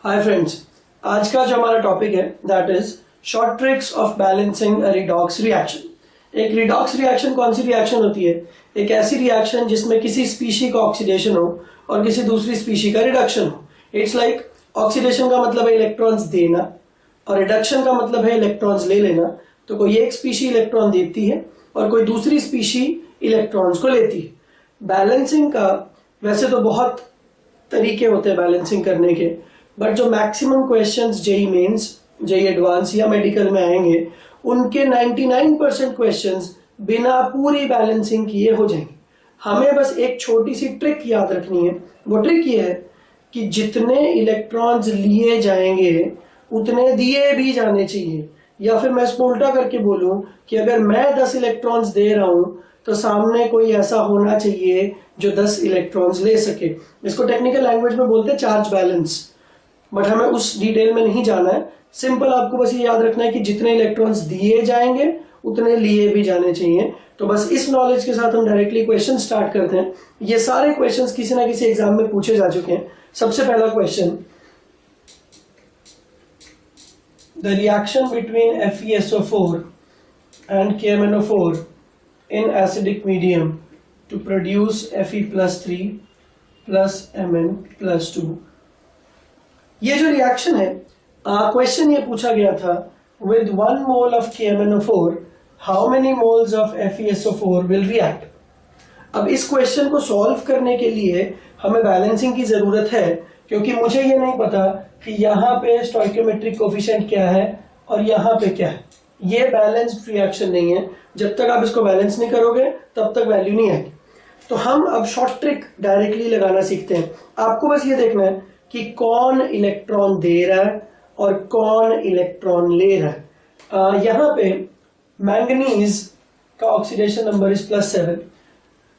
Hi friends, आज का जो हमारा टॉपिक है that is short tricks of balancing a redox reaction. एक रिडॉक्स रिएक्शन कौन सी रिएक्शन होती है? एक ऐसी रिएक्शन जिसमें किसी स्पीशी का ऑक्सीडेशन हो और किसी दूसरी स्पीशी का रिडक्शन हो। इट्स लाइक ऑक्सीडेशन का मतलब है इलेक्ट्रॉन्स देना और रिडक्शन का मतलब है इलेक्ट्रॉन्स ले लेना। तो कोई एक स्पीशी इलेक्ट्रॉन देती है और कोई दूसरी स्पीशी इलेक्ट्रॉन्स को लेती है। बैलेंसिंग का वैसे तो बहुत तरीके होते हैं बैलेंसिंग करने के, बट जो maximum questions JEE Mains, JEE advance या मेडिकल में आएंगे उनके 99% क्वेश्चंस बिना पूरी बैलेंसिंग किए हो जाएंगे। हमें बस एक छोटी सी ट्रिक याद रखनी है। वो ट्रिक ये है कि जितने इलेक्ट्रॉन्स लिए जाएंगे उतने दिए भी जाने चाहिए। या फिर मैं इसको उल्टा करके बोलूं कि अगर मैं 10 इलेक्ट्रॉन्स दे रहा हूं तो सामने कोई ऐसा होना चाहिए जो 10 इलेक्ट्रॉन्स ले सके। इसको टेक्निकल लैंग्वेज में बोलते हैं चार्ज बैलेंस, बट हमें उस डिटेल में नहीं जाना है। सिंपल आपको बस ये याद रखना है कि जितने इलेक्ट्रॉन्स दिए जाएंगे उतने लिए भी जाने चाहिए। तो बस इस नॉलेज के साथ हम डायरेक्टली क्वेश्चन स्टार्ट करते हैं। ये सारे क्वेश्चंस किसी ना किसी एग्जाम में पूछे जा चुके हैं। सबसे पहला question, the reaction between FeSO4 and KMnO4 in acidic medium to produce Fe+3 plus Mn+2। ये जो रिएक्शन है, क्वेश्चन ये पूछा गया था, with 1 mole of KMnO4 how many moles of FeSO4 will react. अब इस क्वेश्चन को सॉल्व करने के लिए हमें बैलेंसिंग की जरूरत है, क्योंकि मुझे ये नहीं पता कि यहाँ पे स्टोइकियोमेट्रिक कोफिशिएंट क्या है और यहाँ पे क्या है। ये बैलेंस्ड रिएक्शन नहीं है। जब तक आप इसको बैलेंस नहीं करोगे तब तक वैल्यू नहीं आएगी। तो हम अब शॉर्ट ट्रिक डायरेक्टली लगाना सीखते हैं। आपको बस ये देखना है कि कौन इलेक्ट्रॉन दे रहा है और कौन इलेक्ट्रॉन ले रहा है। यहाँ पे मैंगनीज का ऑक्सीडेशन नंबर इज +7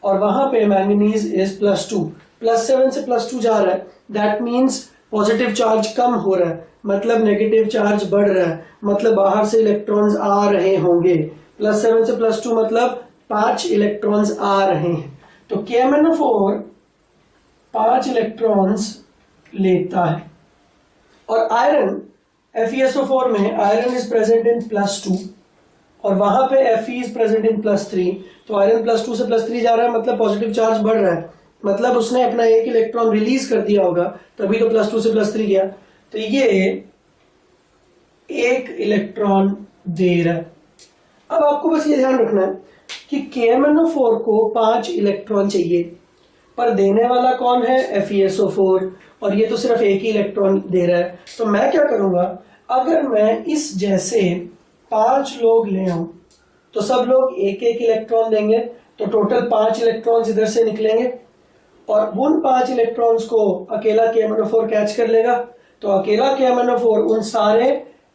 और वहां पे मैंगनीज इज +2। +7 से +2 जा रहा है, दैट मीन्स पॉजिटिव चार्ज कम हो रहा है, मतलब नेगेटिव चार्ज बढ़ रहा है, मतलब बाहर से इलेक्ट्रॉन्स आ रहे होंगे। +7 से +2 मतलब 5 इलेक्ट्रॉन्स आ रहे हैं। तो KMnO4 5 इलेक्ट्रॉन्स लेता है। और आयरन, FeSO4 में आयरन इज प्रेजेंट इन +2 और वहां पे Fe इज प्रेजेंट इन +3। तो आयरन +2 से +3 जा रहा है, मतलब पॉजिटिव चार्ज बढ़ रहा है, मतलब उसने अपना एक इलेक्ट्रॉन रिलीज कर दिया होगा, तभी तो +2 से +3 गया। तो ये एक इलेक्ट्रॉन दे रहा है। अब आपको बस ये ध्यान रखना है कि KMnO4 को 5 इलेक्ट्रॉन चाहिए, पर देने वाला कौन है? FeSO4, और ये तो सिर्फ एक ही इलेक्ट्रॉन दे रहा है। तो मैं क्या करूंगा, अगर मैं इस जैसे 5 लोग ले आऊं तो सब लोग एक एक इलेक्ट्रॉन देंगे, तो टोटल 5 इलेक्ट्रॉन्स इधर से निकलेंगे और उन 5 इलेक्ट्रॉन्स को अकेला KMnO4 कैच कर लेगा। तो अकेला KMnO4 उन सारे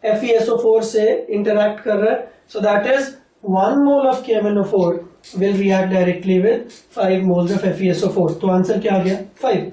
FeSO4 से इंटरैक्ट कर रहा है। So that is 1 mole of KMnO4 will react directly with 5 moles of FeSO4। तो आंसर क्या आ गया? 5।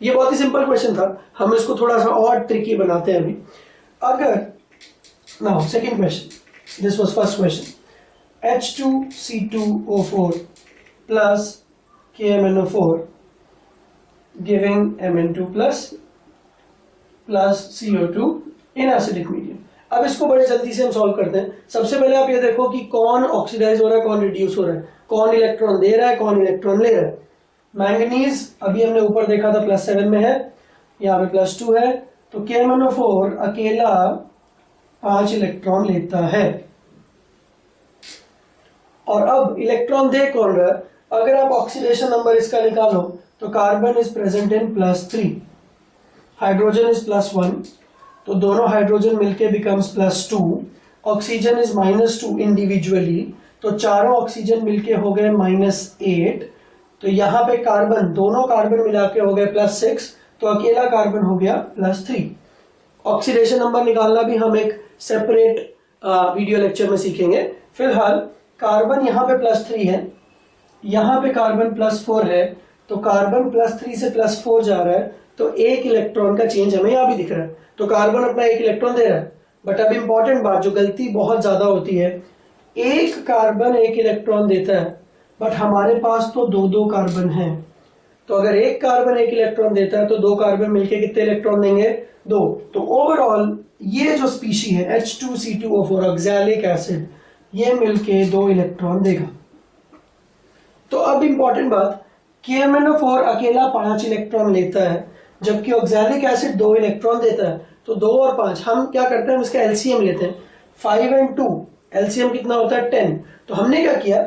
ये बहुत ही सिंपल क्वेश्चन था, हम इसको थोड़ा सा और ट्रिकी बनाते हैं अभी। अगर now second question, this was first question, H2C2O4 plus KMnO4 giving Mn2 plus CO2 in acidic medium। अब इसको बड़े जल्दी से हम सॉल्व करते हैं। सबसे पहले आप ये देखो कि कौन ऑक्सीडाइज हो रहा है, कौन रिड्यूस हो रहा है, कौन इलेक्ट्रॉन दे रहा है, कौन इलेक्ट्रॉन ले रहा है। मैंगनीज अभी हमने ऊपर देखा था +7 में है, यहाँ पे +2 है, तो KMnO4 अकेला 5 इलेक्ट्रॉन लेता है। और अब इलेक्ट्रॉन दे कौन रहा है? अगर आप ऑक्सीडेशन नंबर इसका निकालो तो carbon is present in +3, hydrogen is +1, तो दोनों हाइड्रोजन मिलके बिकम्स +2, ऑक्सीजन इज -2 इंडिविजुअली, तो चारों ऑक्सीजन मिलके हो गए -8। तो यहाँ पे कार्बन, दोनों कार्बन मिला के हो गए +6, तो अकेला कार्बन हो गया +3। ऑक्सीडेशन नंबर निकालना भी हम एक सेपरेट वीडियो लेक्चर में सीखेंगे। फिलहाल कार्बन यहाँ पे +3 है, यहाँ पे कार्बन +4 है, तो कार्बन +3 से +4 जा रहा है, तो एक इलेक्ट्रॉन का चेंज हमें यहाँ भी दिख रहा है। तो कार्बन अपना एक इलेक्ट्रॉन दे रहा है, बट अब इंपॉर्टेंट बात, जो गलती बहुत ज्यादा होती है, एक कार्बन एक इलेक्ट्रॉन देता है, बट हमारे पास तो 2-2 कार्बन हैं, तो अगर एक कार्बन एक इलेक्ट्रॉन देता है तो दो कार्बन मिलके कितने इलेक्ट्रॉन देंगे? दो। तो ओवरऑल ये जो स्पीशी है H2C2O4 ऑक्सैलिक एसिड, ये मिलके दो इलेक्ट्रॉन देगा। तो अब इंपॉर्टेंट बात, KMnO4 अकेला 5 इलेक्ट्रॉन लेता है, जबकि ऑक्सैलिक एसिड 2 इलेक्ट्रॉन देता है। तो 2 और 5 हम क्या करते हैं, इसका एलसीएम लेते हैं। 5 and 2 एलसीएम कितना होता है? 10। तो हमने क्या किया,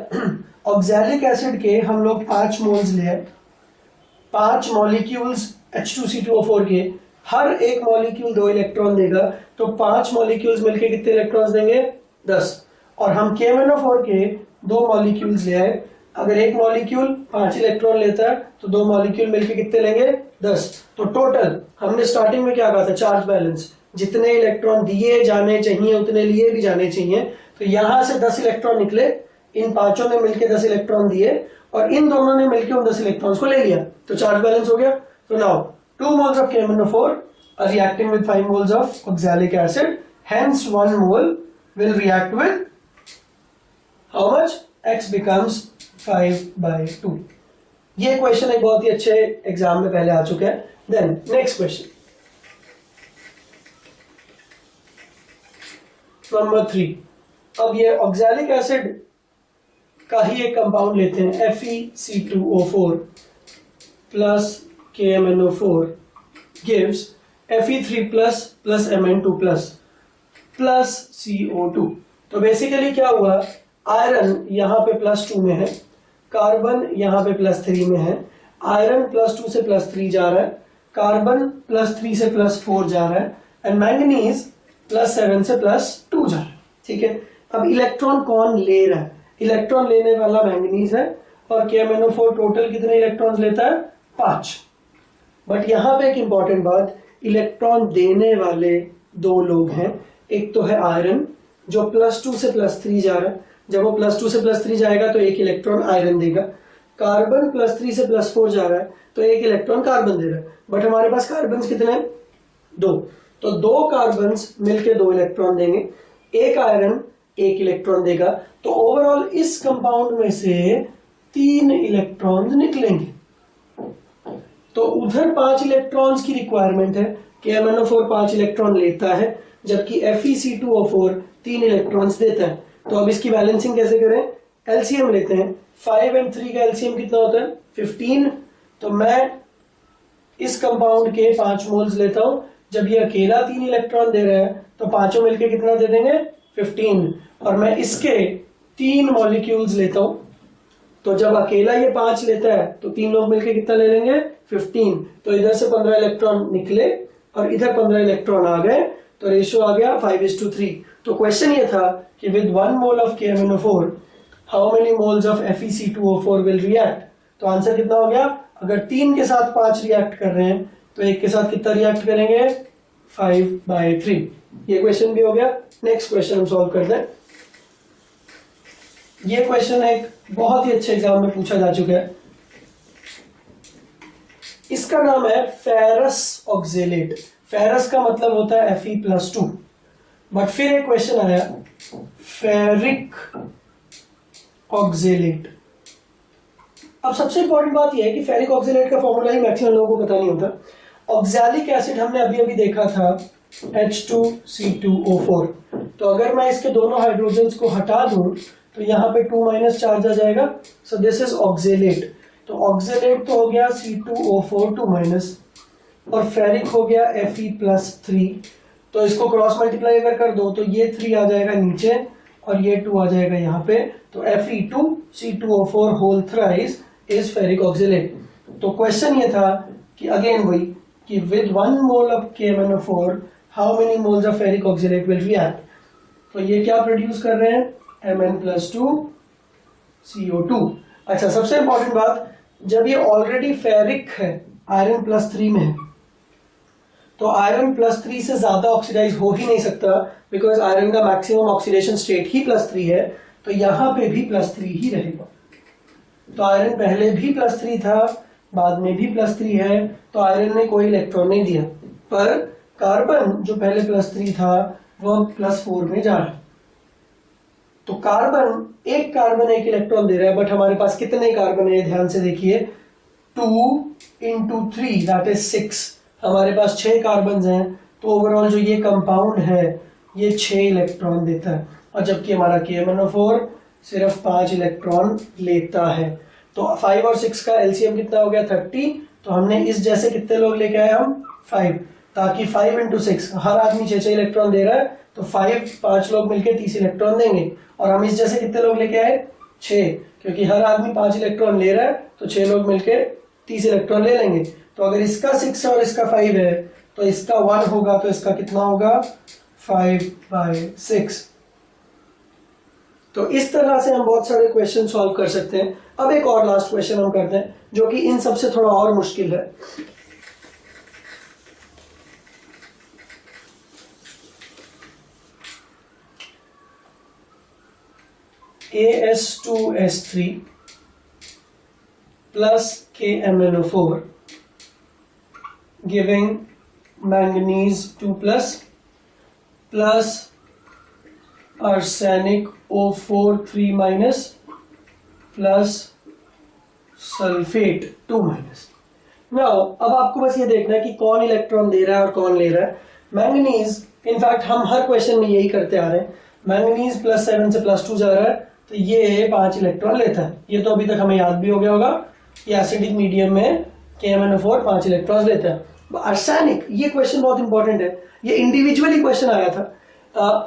ऑक्सैलिक एसिड के हम लोग 5 मोल्स लिए, 5 मॉलिक्यूल्स H2C2O4 के, हर एक मॉलिक्यूल 2 इलेक्ट्रॉन देगा, तो 5 मॉलिक्यूल्स मिलके कितने इलेक्ट्रॉन्स देंगे? 10। और हम KMnO4 के 2 मॉलिक्यूल्स ले आए, अगर एक मॉलिक्यूल 5 इलेक्ट्रॉन लेता है तो 2 मॉलिक्यूल मिलके कितने लेंगे? 10। तो टोटल हमने स्टार्टिंग में क्या कहा था, चार्ज बैलेंस, जितने इलेक्ट्रॉन दिए जाने चाहिए उतने लिए भी जाने चाहिए। तो यहां से 10 इलेक्ट्रॉन निकले, इन पांचों ने मिलकर 10 इलेक्ट्रॉन दिए और इन दोनों ने मिलकर उन 10 इलेक्ट्रॉन्स को ले लिया, तो चार्ज बैलेंस हो गया। तो now 2 moles of KMnO4 are reacting with 5 moles of oxalic acid, hence 1 mole will react with how much? X becomes 5/2। ये क्वेश्चन एक बहुत ही अच्छे एग्जाम में पहले आ चुका है। Then next question number 3। अब ये ऑक्सैलिक एसिड का ही एक कंपाउंड लेते हैं, FeC2O4 plus KMnO4 gives Fe3 plus Mn2 plus CO2। तो बेसिकली क्या हुआ, आयरन यहाँ पे +2 में है, कार्बन यहाँ पे +3 में है, आयरन +2 से +3 जा रहा है, कार्बन +3 से +4 जा रहा है, एंड मैंगनीज +7 से +2 जा रहा है। ठीक है, अब इलेक्ट्रॉन कौन ले रहा है? इलेक्ट्रॉन लेने वाला मैंगनीज है, और KMnO4 टोटल कितने इलेक्ट्रॉन्स लेता है? 5। बट यहाँ पे एक इंपॉर्टेंट बात, इलेक्ट्रॉन देने वाले 2 लोग हैं। एक तो है आयरन जो +2 से +3 जा रहा है, जब वो +2 से +3 जाएगा तो एक इलेक्ट्रॉन आयरन देगा। कार्बन +3 से +4 जा रहा है तो एक इलेक्ट्रॉन कार्बन दे रहा है, बट हमारे पास कार्बन कितने हैं? 2। तो 2 कार्बन मिलके 2 इलेक्ट्रॉन देंगे, एक आयरन 1 इलेक्ट्रॉन देगा। तो ओवरऑल इस कंपाउंड में से 3 इलेक्ट्रॉन निकलेंगे। तो उधर 5 इलेक्ट्रॉन्स की रिक्वायरमेंट है, KMnO4 5 इलेक्ट्रॉन लेता है, जबकि FeC2O4 3 इलेक्ट्रॉन्स देता है। तो अब इसकी बैलेंसिंग कैसे करें? एलसीएम लेते हैं। 5 and 3 का एलसीएम कितना होता है? 15। तो मैं इस कंपाउंड के 5 मोल्स लेता हूं, जब ये अकेला 3 इलेक्ट्रॉन दे रहा है तो पांचों मिलके कितना दे देंगे? 15। और मैं इसके 3 मॉलिक्यूल्स लेता हूं, तो जब अकेला ये 5 लेता है तो 3 लोग मिलके कितना ले लेंगे? 15। तो इधर से 15 इलेक्ट्रॉन निकले और इधर 15 इलेक्ट्रॉन आ गए, तो रेशियो आ गया 5:3। तो क्वेश्चन ये था कि with 1 mole of KMnO4 how many moles of FeC2O4 will react? तो आंसर कितना हो गया? अगर 3 के साथ 5 रिएक्ट कर रहे हैं तो एक के साथ कितना रिएक्ट करेंगे? 5/3। ये क्वेश्चन भी हो गया। नेक्स्ट क्वेश्चन हम सॉल्व करते हैं। ये क्वेश्चन एक बहुत ही अच्छे एग्जाम में पूछा जा चुका है। इसका नाम है फेरस ऑक्जेलेट। फेरस का मतलब होता है Fe+2। बट फिर एक क्वेश्चन आया फेरिक ऑक्जेलेट। अब सबसे इंपॉर्टेंट बात यह है कि फेरिक ऑक्जेलेट का फॉर्मूला ही मैक्सिमम लोगों को पता नहीं होता। ऑक्सैलिक एसिड हमने अभी अभी देखा था H2C2O4। तो अगर मैं इसके दोनों हाइड्रोजन्स को हटा दूं तो यहाँ पे 2- चार्ज आ जाएगा, सो दिस इज ऑक्जेलेट। तो ऑक्जेलेट तो हो गया C2O4 2-, और फेरिक हो गया Fe+3। तो इसको क्रॉस मल्टीप्लाई अगर कर दो तो ये 3 आ जाएगा नीचे और ये 2 आ जाएगा यहाँ पे, तो Fe2C2O4 whole thrice is ferric oxalate. तो क्वेश्चन ये था कि अगेन वही कि with 1 mole of KMnO4 how many moles of ferric oxalate will react? तो ये क्या प्रोड्यूस कर रहे हैं? Mn+2 CO2। अच्छा, सबसे इंपॉर्टेंट बात, जब ये ऑलरेडी फेरिक है, आयरन +3 में है, तो आयरन +3 से ज्यादा ऑक्सीडाइज हो ही नहीं सकता, बिकॉज आयरन का मैक्सिमम ऑक्सीडेशन स्टेट ही +3 है। तो यहां पे भी +3 ही रहेगा। तो आयरन पहले भी +3 था, बाद में भी +3 है, तो आयरन ने कोई इलेक्ट्रॉन नहीं दिया। पर कार्बन जो पहले +3 था वह +4 में जा रहा है। तो कार्बन एक इलेक्ट्रॉन दे रहा है, बट हमारे पास कितने कार्बन है ध्यान से देखिए, 2 into 3 दैट इज 6। हमारे पास 6 कार्बन हैं, तो ओवरऑल जो ये कंपाउंड है ये 6 इलेक्ट्रॉन देता है, और जबकि हमारा KMnO4 सिर्फ 5 इलेक्ट्रॉन लेता है। तो 5 और 6 का एलसीएम कितना हो गया 30। तो हमने इस जैसे कितने लोग लेके आए हम 5, ताकि 5 into 6 हर आदमी 6 इलेक्ट्रॉन दे रहा है, तो 5 लोग मिलकर 30 इलेक्ट्रॉन देंगे। और हम इस जैसे कितने लोग लेके आए 6, क्योंकि हर आदमी 5 इलेक्ट्रॉन ले रहा है, तो 6 लोग मिलकर 30 इलेक्ट्रॉन ले लेंगे। तो अगर इसका 6 और इसका 5 है, तो इसका 1 होगा, तो इसका कितना होगा 5/6। तो इस तरह से हम बहुत सारे क्वेश्चन सॉल्व कर सकते हैं। अब एक और लास्ट क्वेश्चन हम करते हैं, जो कि इन सबसे थोड़ा और मुश्किल है। AS2S3 plus KMnO4 giving manganese 2 plus arsenic O4 3 minus plus sulphate 2 minus. Now अब आपको बस ये देखना है कि कौन इलेक्ट्रॉन दे रहा है और कौन ले रहा है। मैंगनीज, इनफैक्ट हम हर क्वेश्चन में यही करते आ रहे हैं, मैंगनीज +7 से +2 जा रहा है, तो ये 5 इलेक्ट्रॉन लेता है। ये तो अभी तक हमें याद भी हो गया होगा कि एसिडिक मीडियम में KMnO4 5 इलेक्ट्रॉन लेता है। आर्सेनिक, ये क्वेश्चन बहुत इंपॉर्टेंट है, ये इंडिविजुअली क्वेश्चन आया था।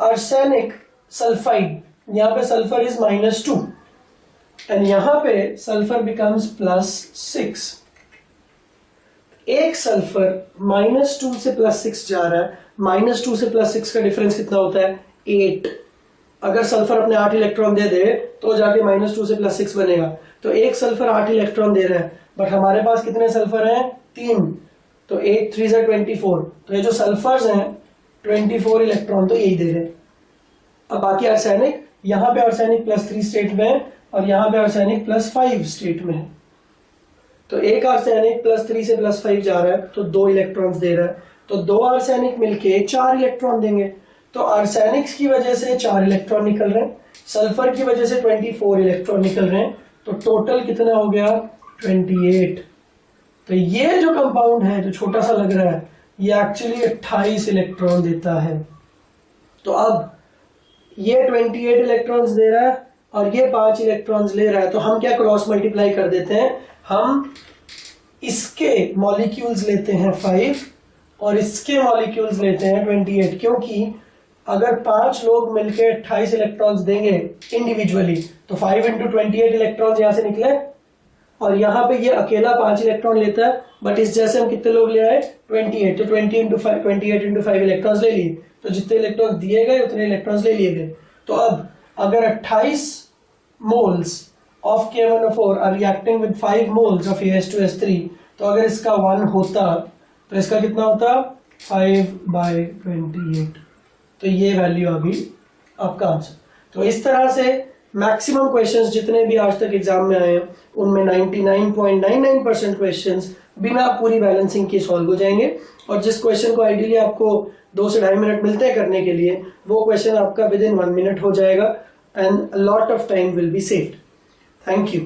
आर्सेनिक सल्फाइड, यहाँ पे सल्फर इज -2 एंड यहाँ पे सल्फर बिकम्स +6। एक सल्फर -2 से +6 जा रहा है, -2 से +6 का डिफरेंस कितना होता है 8। अगर सल्फर अपने 8 इलेक्ट्रॉन दे दे तो जाके -2 से +6 बनेगा। तो एक सल्फर 8 इलेक्ट्रॉन दे रहा है, बट हमारे पास कितने सल्फर हैं 3, तो 8 3 = 24। तो ये जो सल्फर्स हैं 24 इलेक्ट्रॉन तो यही दे रहे हैं। अब बाकी आर्सेनिक, यहाँ पे आर्सेनिक +3 स्टेट में है और यहाँ पे आर्सेनिक +5 स्टेट में है। तो एक आर्सेनिक +3 से +5 जा रहा है, तो 2 इलेक्ट्रॉन्स दे रहा है, तो 2 आर्सेनिक मिलके 4 इलेक्ट्रॉन देंगे। तो आर्सेनिक्स की वजह से 4 इलेक्ट्रॉन निकल रहे हैं, सल्फर की वजह से 24 इलेक्ट्रॉन निकल रहे हैं, तो टोटल कितना हो गया 28। तो ये जो कंपाउंड है जो छोटा सा लग रहा है, ये एक्चुअली 28 इलेक्ट्रॉन देता है। तो अब ये 28 इलेक्ट्रॉन्स दे रहा है और ये 5 इलेक्ट्रॉन्स ले रहा है, तो हम क्या क्रॉस मल्टीप्लाई कर देते हैं, हम इसके मॉलिक्यूल्स लेते हैं 5 और इसके मॉलिक्यूल्स लेते हैं 28, क्योंकि अगर 5 लोग मिलकर 28 इलेक्ट्रॉन्स देंगे इंडिविजुअली, तो 5 × 28 इलेक्ट्रॉन्स यहां से निकले, और यहाँ पे ये अकेला 5 इलेक्ट्रॉन लेता है, बट इस जैसे हम कितने लोग ले आए 28, तो 28 × 5 इलेक्ट्रॉन्स ले लिए, तो जितने इलेक्ट्रॉन्स दिए गए उतने इलेक्ट्रॉन्स ले लिए गए। तो अब अगर 28 moles of KMnO4 are reacting with 5 moles of AS2S3, तो अगर इसका 1 होता तो इसका कितना होता 5/28। तो ये वैल्यू आ गई आपका आंसर। तो इस तरह से मैक्सिमम क्वेश्चंस जितने भी आज तक एग्जाम में आए हैं उनमें 99.99% क्वेश्चंस बिना पूरी बैलेंसिंग के सॉल्व हो जाएंगे, और जिस क्वेश्चन को आइडियली आपको 2 से 2.5 मिनट मिलते हैं करने के लिए, वो क्वेश्चन आपका विद इन 1 मिनट हो जाएगा and lot of time will be saved. Thank you.